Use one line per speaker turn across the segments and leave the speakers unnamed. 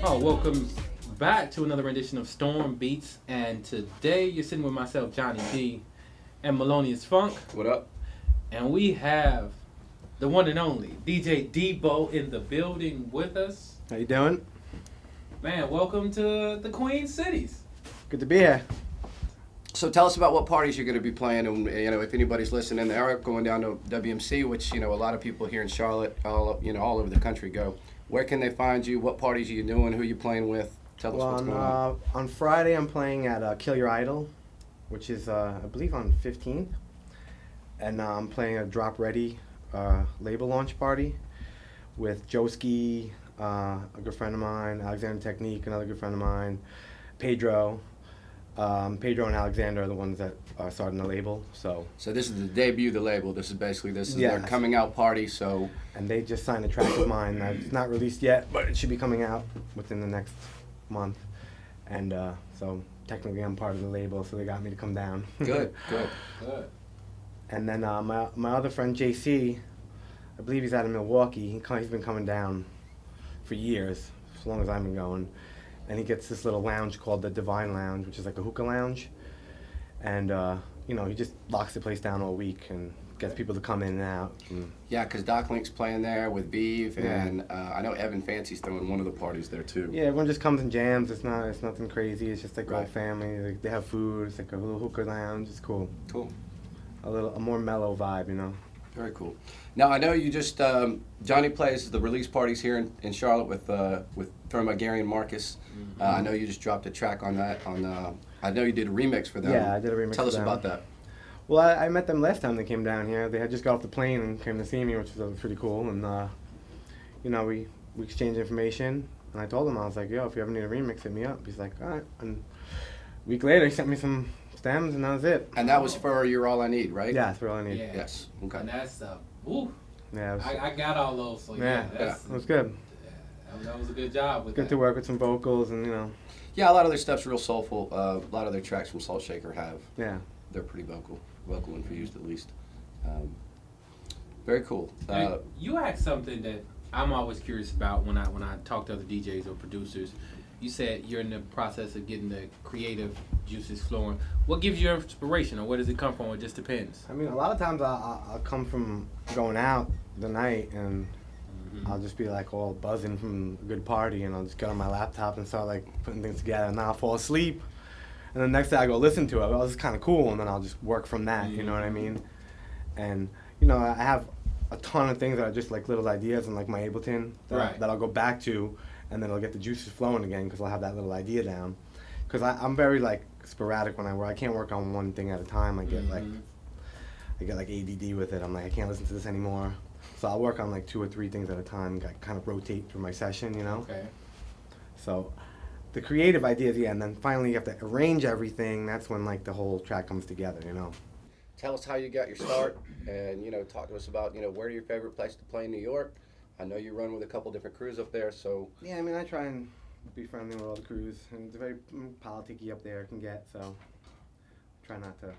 Oh, welcome back to another edition of Storm Beats. And today you're sitting with myself, Johnnie D, and Melonious Funk.
What up?
And we have the one and only DJ DBOW in the building with us.
How you doing?
Man, welcome to the Queen Cities.
Good to be here.
So tell us about what parties you're going to be playing, and if anybody's listening, they are going down to WMC, which a lot of people here in Charlotte, all over the country go. Where can they find you? What parties are you doing? Who are you playing with? Tell us what's going on.
On Friday, I'm playing at Kill Your Idol, which is I believe on 15th, and I'm playing a Drop Ready label launch party with Joski, a good friend of mine, Alexander Technique, another good friend of mine, Pedro. Pedro and Alexander are the ones that are starting the label. So
this is the debut of the label. This is
Yes.
their coming out party. So
and they just signed a track of mine that's not released yet, but it should be coming out within the next month. And so technically I'm part of the label, so they got me to come down.
good.
And then my other friend JC, I believe he's out of Milwaukee. He's been coming down for years, as long as I've been going. And he gets this little lounge called the Divine Lounge, which is like a hookah lounge. And, he just locks the place down all week and gets people to come in and out.
Yeah, because Doc Link's playing there with Vive,
Yeah.
and I know Evan Fancy's throwing one of the parties there too.
Yeah, everyone just comes and jams. It's nothing crazy. It's just like
Right.
all family. They have food. It's like a little hookah lounge. It's cool.
Cool.
A more mellow vibe,
Very cool. Now I know you just Johnny plays the release parties here in Charlotte with thrown by Gary and Marcus. I know you just dropped a track on that. I know you did a remix for them.
Yeah, I did a remix
Tell
for
us
them.
about that.
Well, I met them last time they came down here. They had just got off the plane and came to see me, which was pretty cool. And we exchanged information. And I told him, I was like, yo, if you ever need a remix, hit me up. He's like, all right. And a week later, he sent me some stems, and that was it.
And that was for You're All I Need, right?
Yeah, that's all I need.
Yeah.
Yes. Okay.
And that's, ooh,
Yeah,
I got all those. So
yeah,
that's,
it was good.
that was a good job with
Good
that.
to work with some vocals and,
Yeah, a lot of their stuff's real soulful. A lot of their tracks from Salt Shaker
yeah.
they're pretty vocal infused at least. Very cool.
You asked something that I'm always curious about when I talk to other DJs or producers. You said you're in the process of getting the creative juices flowing. What gives you inspiration, or where does it come from? It just depends.
I mean, a lot of times I'll come from going out the night and I'll just be like all buzzing from a good party, and I'll just get on my laptop and start like putting things together, and then I'll fall asleep. And the next day I go listen to it. Oh, this is kind of cool, and then I'll just work from that. You know what I mean? And I have a ton of things that are just like little ideas in like my Ableton that I'll go back to, and then I'll get the juices flowing again because I'll have that little idea down. Because I'm very like sporadic when I work. I can't work on one thing at a time. I get like ADD with it. I'm like, I can't listen to this anymore. So I'll work on like 2 or 3 things at a time. Kind of rotate through my session,
Okay.
So the creative ideas, yeah, and then finally you have to arrange everything. That's when like the whole track comes together,
Tell us how you got your start, and talk to us about where your favorite place to play in New York. I know you run with a couple different crews up there, so
Yeah, I mean, I try and be friendly with all the crews, and it's very politicky up there. It can get, so try not to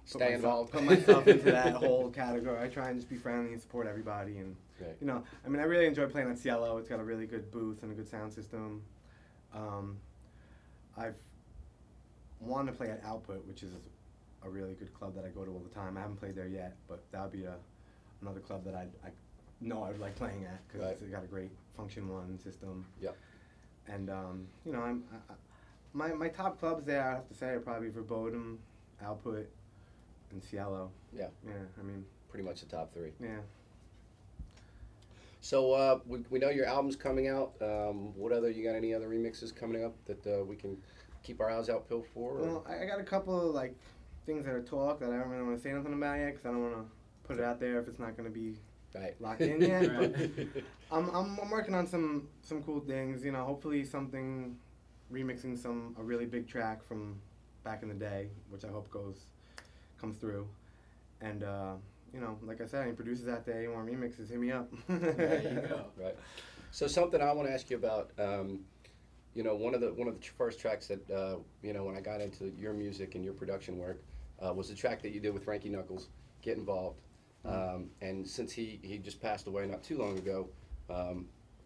stay involved.
Put myself into that whole category. I try and just be friendly and support everybody, and
Right.
I mean, I really enjoy playing at Cielo. It's got a really good booth and a good sound system. I've wanted to play at Output, which is a really good club that I go to all the time. I haven't played there yet, but that would be another club that I know I would like playing at because
Right.
it's got a great Function One system.
Yep.
And my top clubs there, I have to say, are probably Verboten, Output, and Cielo.
Yeah.
Yeah, I mean,
Pretty much the top 3.
yeah.
So we know your album's coming out. You got any other remixes coming up that we can keep our eyes out peeled for?
Well, I got a couple of like things that are talk that I don't really want to say nothing about yet because I don't want to put it out there if it's not going to be
Right.
locked in yet.
Right.
But I'm working on some cool things. Hopefully something remixing a really big track from back in the day, which I hope comes through. And like I said, any producers out there, you want remixes, hit me up.
There you go.
Right. So something I want to ask you about. One of the first tracks that when I got into your music and your production work was the track that you did with Frankie Knuckles, Get Involved. And since he just passed away not too long ago,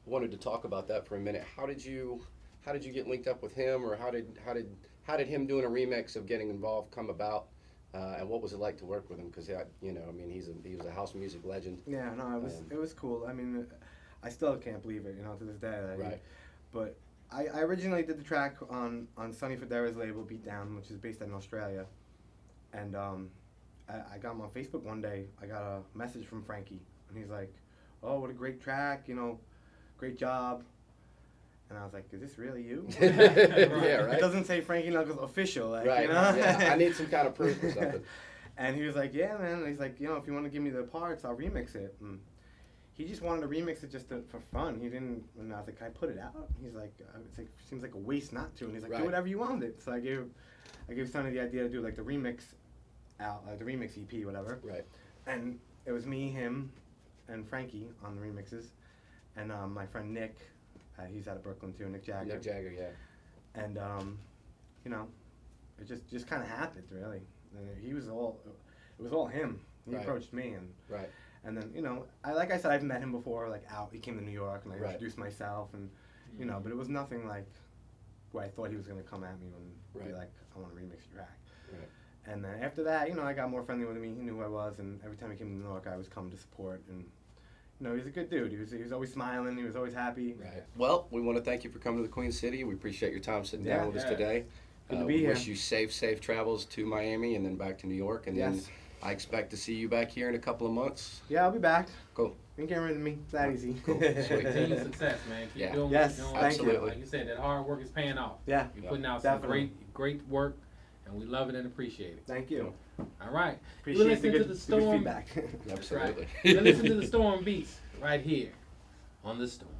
wanted to talk about that for a minute. How did you get linked up with him, or how did him doing a remix of Getting Involved come about? And what was it like to work with him? Because he was a house music legend.
Yeah, no, it was cool. I mean, I still can't believe it, to this day.
Right.
But I originally did the track on Sonny Fodera's label, Beat Down, which is based in Australia. And I got him on Facebook one day. I got a message from Frankie, and he's like, "Oh, what a great track, great job." And I was like, "Is this really you?"
Yeah, right.
It doesn't say Frankie Knuckles official,
Right. Yeah, I need some kind of proof or something.
And he was like, "Yeah, man." And he's like, "If you want to give me the parts, I'll remix it." And he just wanted to remix it just for fun. He didn't. And I was like, "Can I put it out?" He's like, "Seems like a waste not to." And he's like,
Right.
"Do whatever you want it." So I gave Sonny the idea to do like the remix out, the remix EP, whatever.
Right.
And it was me, him, and Frankie on the remixes, and my friend Nick. He's out of Brooklyn too, Nick Jagger.
Nick Jagger, yeah.
And it just kind of happened, really. And it was all him. He
Right.
approached me, and
Right.
and then like I said, I've met him before, like out. He came to New York, and I
Right.
introduced myself, and but it was nothing like where I thought he was gonna come at me and be
Right.
like, "I want to remix your track."
Right.
And then after that, I got more friendly with him. He knew who I was, and every time he came to New York, I was coming to support. And he was a good dude. He was always smiling. He was always happy.
Right. Well, we want to thank you for coming to the Queen City. We appreciate your time sitting down with us
Yeah.
today.
Good to be
we
here.
wish you safe travels to Miami and then back to New York. And then
Yes.
I expect to see you back here in a couple of months.
Yeah, I'll be back.
Cool.
You ain't getting rid of me. It's that easy.
Cool. Sweet.
Continued success, man. Keep
Yeah.
doing
Yes,
what you're doing.
thank you.
Absolutely.
Like you said, that hard work is paying off.
Yeah,
You're putting out some
definitely.
great work, and we love it and appreciate it.
Thank you.
All right.
Appreciate
You're listening
the
to
good,
the
the good
Storm.
feedback.
That's right.
Absolutely.
You're listening to the Storm Beats right here on the Storm.